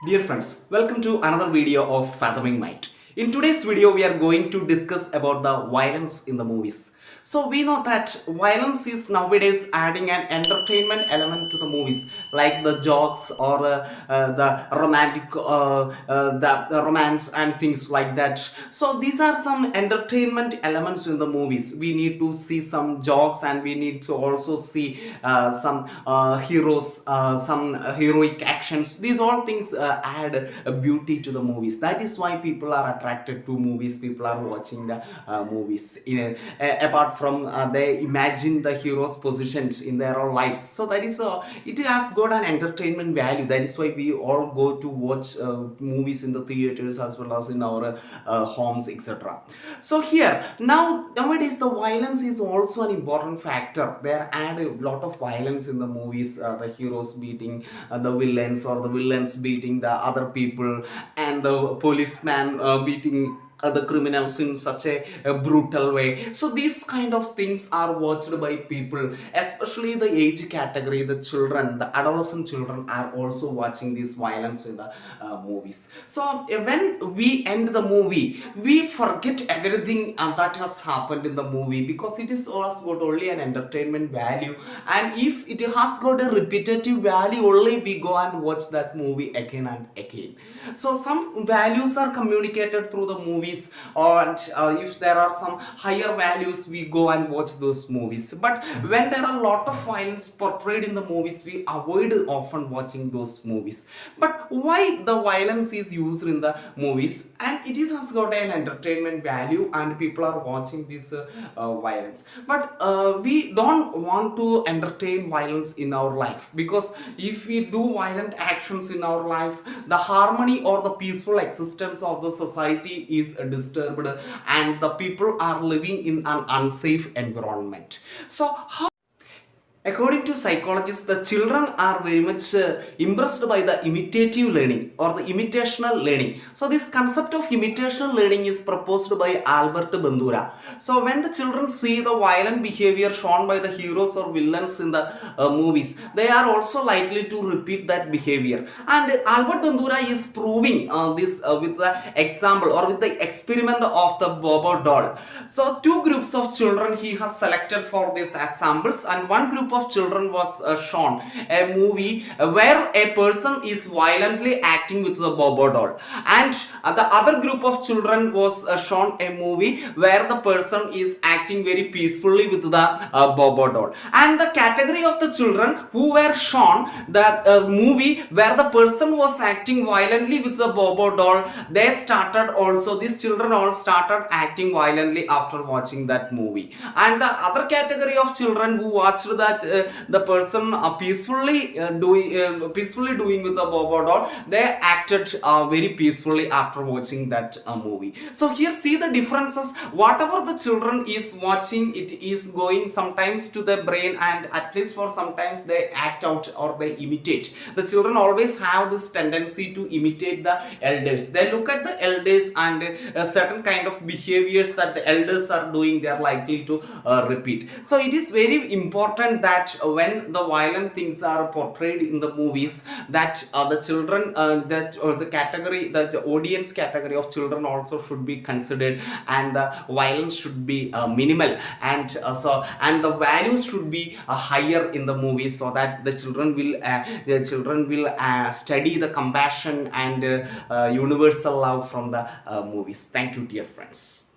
Dear friends, welcome to another video of Fathoming Mind. In today's video, we are going to discuss about the violence in the movies. So we know that violence is nowadays adding an entertainment element to the movies, like the jokes or the romantic, the romance and things like that. So these are some entertainment elements in the movies. We need to see some jokes, and we need to also see some heroes, some heroic actions. These all things add a beauty to the movies. That is why people are attracted to movies. People are watching the movies. Apart from they imagine the heroes' positions in their own lives. So that is it has got an entertainment value. That is why we all go to watch movies in the theaters as well as in our homes, etc. So here nowadays the violence is also an important factor. There add a lot of violence in the movies. The heroes beating the villains, or the villains beating the other people, and the policeman beating the criminals in such a brutal way. So these kind of things are watched by people, especially the age category. The children, the adolescent children, are also watching this violence in the movies. So when we end the movie, we forget everything that has happened in the movie, because it is has got only an entertainment value. And if it has got a repetitive value, only we go and watch that movie again and again. So some values are communicated through the movies, and if there are some higher values, we go and watch those movies. But when there are a lot of violence portrayed in the movies, we avoid often watching those movies. But why the violence is used in the movies, and it is has got an entertainment value, and people are watching this violence. But we don't want to entertain violence in our life, because if we do violent actions in our life, the harmony or the peaceful existence of the society is disturbed, and the people are living in an unsafe environment. So how, according to psychologists, the children are very much impressed by the imitative learning or the imitational learning. So this concept of imitational learning is proposed by Albert Bandura. So when the children see the violent behavior shown by the heroes or villains in the movies, they are also likely to repeat that behavior. And Albert Bandura is proving this with the example or with the experiment of the Bobo doll. So two groups of children he has selected for these samples, and one group of children was shown a movie where a person is violently acting with the Bobo doll, and the other group of children was shown a movie where the person is acting very peacefully with the Bobo doll. And the category of the children who were shown that movie where the person was acting violently with the Bobo doll, they started also, these children all started acting violently after watching that movie. And the other category of children who watched that the person peacefully doing with the Bobo doll, they acted very peacefully after watching that movie. So here see the differences. Whatever the children is watching, it is going sometimes to the brain, and at least for sometimes they act out or they imitate. The children always have this tendency to imitate the elders. They look at the elders, and a certain kind of behaviors that the elders are doing, they are likely to repeat. So it is very important that when the violent things are portrayed in the movies, that the children that or the category, that the audience category of children also should be considered, and the violence should be minimal, and and the values should be higher in the movies, so that the children will study the compassion and universal love from the movies. Thank you, dear friends.